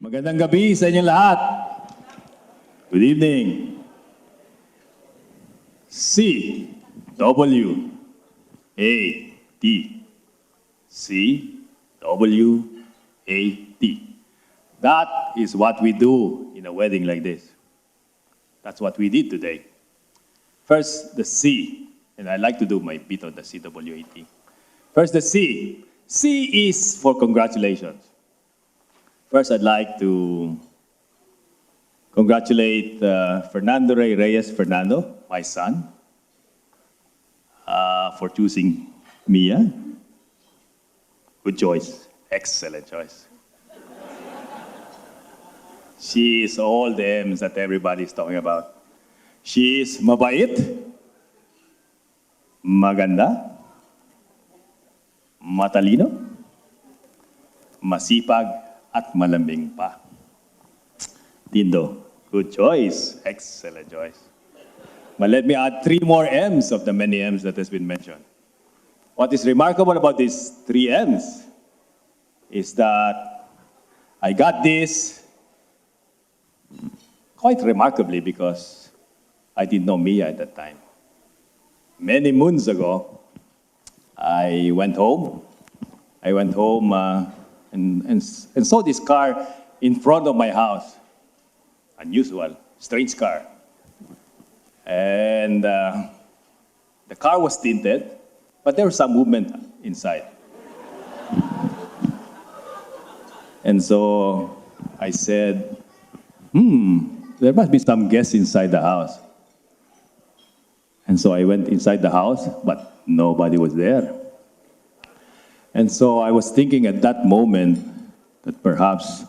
Magandang gabi sa inyong lahat. Good evening. C W A T. C W A T. That is what we do in a wedding like this. That's what we did today. First, the C, and I like to do my bit on the CWAT. First, the C. C is for congratulations. First, I'd like to congratulate Fernando Fernando, my son, for choosing Mia. Good choice. Excellent choice. She is all the M's that everybody's talking about. She is mabait, maganda, matalino, masipag, at malambing pa. Dindo, good choice. Excellent choice. But let me add 3 more M's of the many M's that has been mentioned. What is remarkable about these 3 M's is that I got this quite remarkably because I didn't know Mia at that time. Many moons ago, I went home. And saw this car in front of my house. Unusual, strange car. And the car was tinted, but there was some movement inside. And so I said, there must be some guests inside the house. And so I went inside the house, but nobody was there. And so I was thinking at that moment that perhaps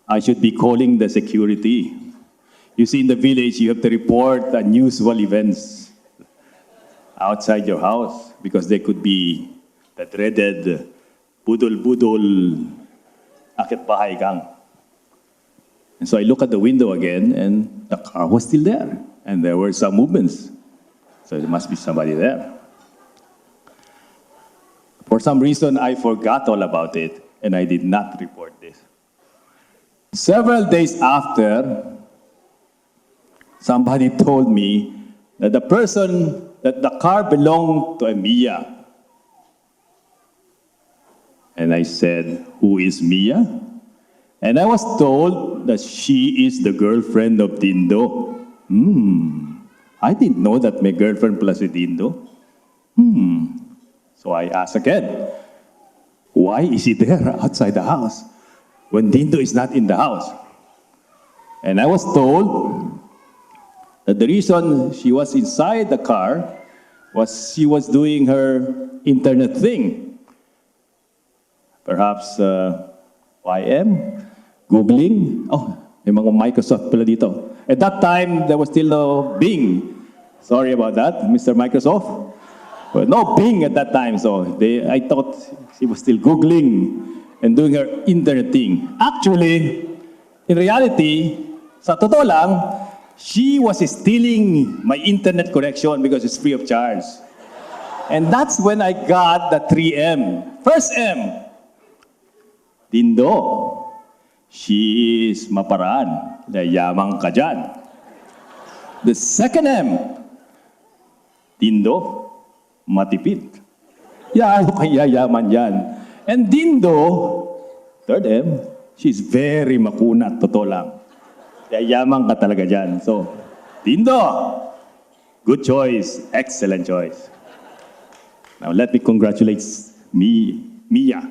I should be calling the security. You see, in the village, you have to report unusual events outside your house because there could be the dreaded budol-budol, akit bahay gang. And so I look at the window again, and the car was still there. And there were some movements. So there must be somebody there. For some reason, I forgot all about it, and I did not report this. Several days after, somebody told me that the car belonged to Mia. And I said, who is Mia? And I was told that she is the girlfriend of Dindo. I didn't know that my girlfriend plus a Dindo. So I asked again, why is he there outside the house when Dindo is not in the house? And I was told that the reason she was inside the car was she was doing her internet thing. Perhaps YM, Googling. Oh, may mga Microsoft pala dito. At that time, there was still no Bing. Sorry about that, Mr. Microsoft. Well, no Bing at that time, so I thought she was still Googling and doing her internet thing. Actually, in reality, sa totoo lang, she was stealing my internet connection because it's free of charge. And that's when I got the 3M. First M, Dindo. She is maparaan. Yamang ka dyan. The second M, Dindo. Matipid. Kaya yaman yan. And Dindo, third M, she's very makunat, totoo lang. Kaya yaman ka talaga dyan. So, Dindo, good choice, excellent choice. Now, let me congratulate Mia.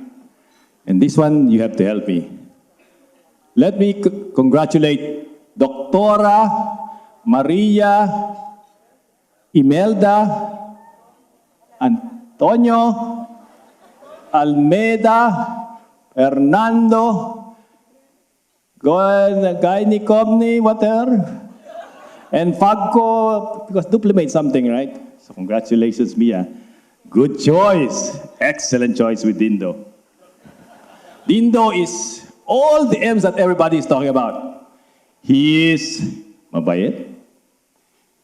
And this one, you have to help me. Let me congratulate Doctora Maria Imelda Antonio Almeida Fernando Gainicomni, whatever, and Fagco, because Duple made something, right? So congratulations, Mia. Good choice. Excellent choice with Dindo. Dindo is all the M's that everybody is talking about. He is mabait.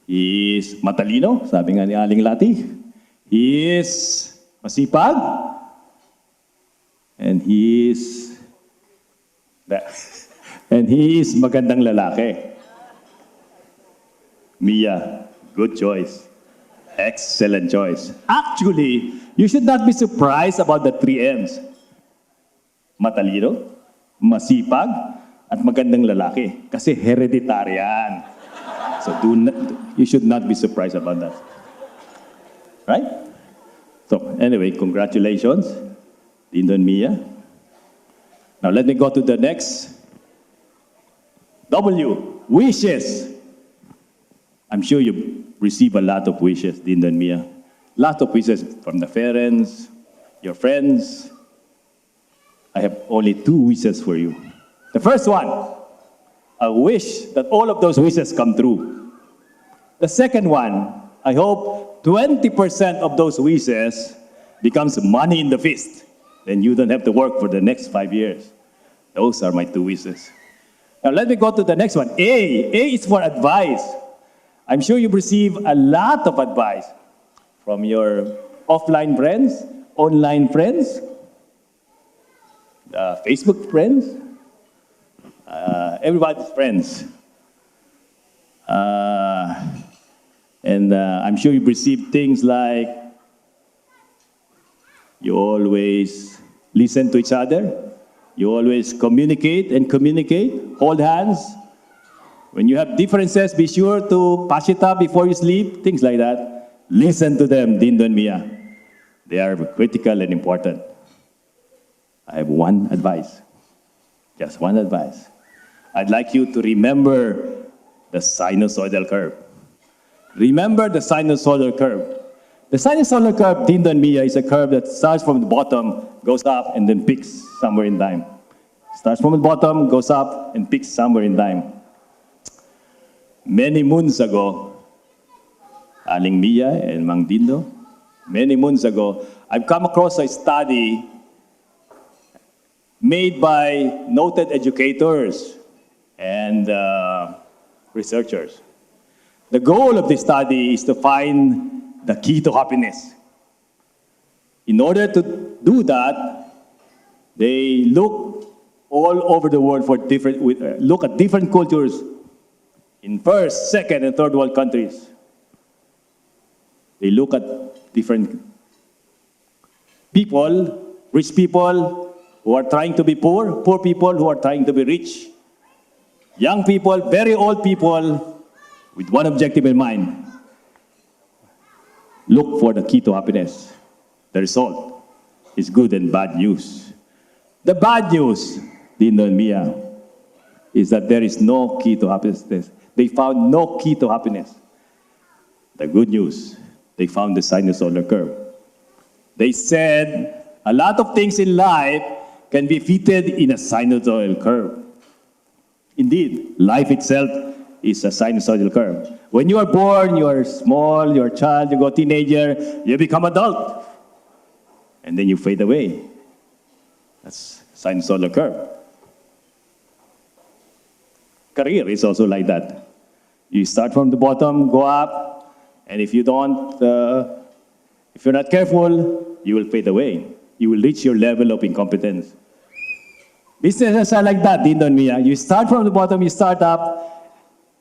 He is matalino, sabi nga ni Aling Lati. He is masipag. And he is And he is magandang lalaki. Mia, good choice. Excellent choice. Actually, you should not be surprised about the 3 M's. Matalino, masipag, at magandang lalaki. Kasi hereditary yan. So you should not be surprised about that. Right? So anyway, congratulations, Dindo and Mia. Now let me go to the next. W, wishes. I'm sure you receive a lot of wishes, Dindo and Mia. Lots of wishes from the parents, your friends. I have only 2 wishes for you. The first one, I wish that all of those wishes come true. The second one, I hope 20% of those wishes becomes money in the fist. Then you don't have to work for the next 5 years. Those are my 2 wishes. Now let me go to the next one. A is for advice. I'm sure you've received a lot of advice from your offline friends, online friends, Facebook friends, everybody's friends. And I'm sure you've received things like you always listen to each other, you always communicate, hold hands. When you have differences, be sure to patch it up before you sleep, things like that. Listen to them, Dindo and Mia. They are critical and important. I have one advice, just one advice. I'd like you to remember the sinusoidal curve. Remember the sinusoidal curve. The sinusoidal curve, Dindo and Mia, is a curve that starts from the bottom, goes up, and then peaks somewhere in time. Starts from the bottom, goes up, and peaks somewhere in time. Many moons ago, Aling Mia and Mang Dindo, many moons ago, I've come across a study made by noted educators and researchers. The goal of this study is to find the key to happiness. In order to do that, they look all over the world for look at different cultures in first, second, and third world countries. They look at different people, rich people who are trying to be poor, poor people who are trying to be rich, young people, very old people, with one objective in mind. Look for the key to happiness. The result is good and bad news. The bad news, Dindo and Mia, is that there is no key to happiness. They found no key to happiness. The good news, they found the sinusoidal curve. They said a lot of things in life can be fitted in a sinusoidal curve. Indeed, life itself is a sinusoidal curve. When you are born, you are small, you are a child, you go teenager, you become adult, and then you fade away. That's sinusoidal curve. Career is also like that. You start from the bottom, go up, and if you're not careful, you will fade away. You will reach your level of incompetence. Businesses are like that, Dindo and Mia. You start from the bottom, you start up,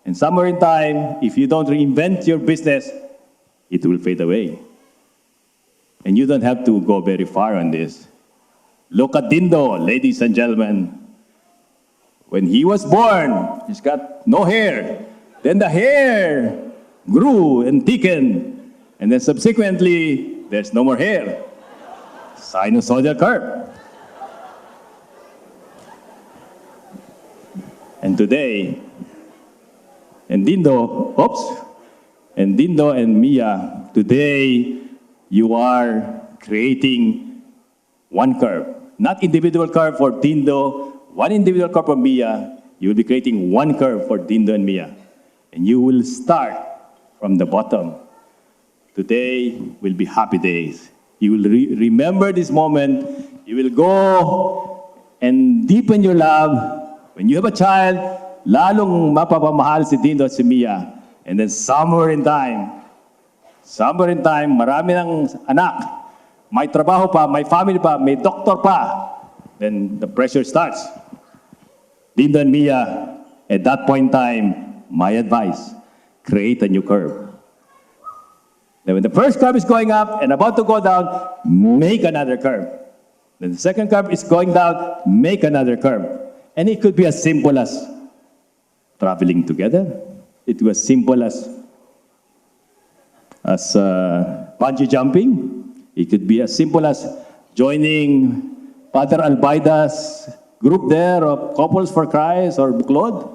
and somewhere in time, if you don't reinvent your business, it will fade away. And you don't have to go very far on this. Look at Dindo, ladies and gentlemen. When he was born, he's got no hair. Then the hair grew and thickened. And then subsequently, there's no more hair. Sinusoidal curve. And today, Dindo and Mia, today you are creating one curve. Not individual curve for Dindo, one individual curve for Mia. You will be creating one curve for Dindo and Mia. And you will start from the bottom. Today will be happy days. You will remember this moment. You will go and deepen your love. When you have a child, lalong mapapamahal si Dindo at si Mia. And then somewhere in time, marami ng anak, may trabaho pa, may family pa, may doktor pa. Then the pressure starts. Dindo and Mia, at that point in time, my advice, create a new curve. Then when the first curve is going up and about to go down, make another curve. Then the second curve is going down, make another curve. And it could be as simple as traveling together. It was simple as bungee jumping. It could be as simple as joining Father Albaida's group there of Couples for Christ or Buklod.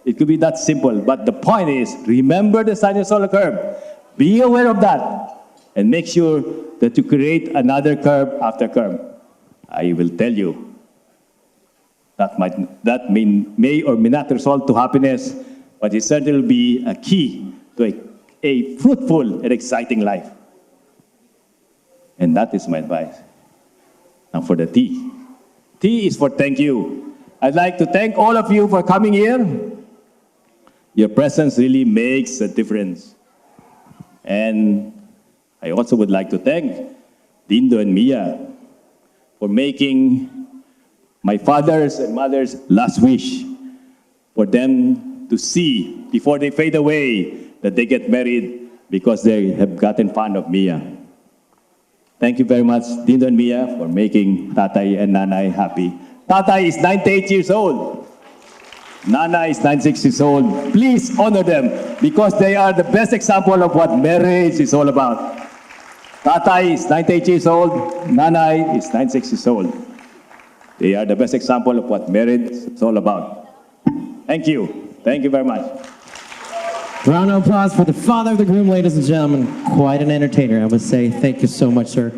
It could be that simple. But the point is, remember the sinusoidal curve. Be aware of that. And make sure that you create another curve after curve. I will tell you, that may or may not result to happiness, but it certainly will be a key to a fruitful and exciting life. And that is my advice. Now for the T. T is for thank you. I'd like to thank all of you for coming here. Your presence really makes a difference. And I also would like to thank Dindo and Mia for making my father's and mother's last wish, for them to see before they fade away that they get married because they have gotten fond of Mia. Thank you very much, Dindo and Mia, for making Tatay and Nanay happy. Tatay is 98 years old. Nana is 96 years old. Please honor them because they are the best example of what marriage is all about. Tatay is 98 years old. Nanay is 96 years old. They are the best example of what marriage is all about. Thank you. Thank you very much. Round of applause for the father of the groom, ladies and gentlemen. Quite an entertainer, I would say. Thank you so much, sir.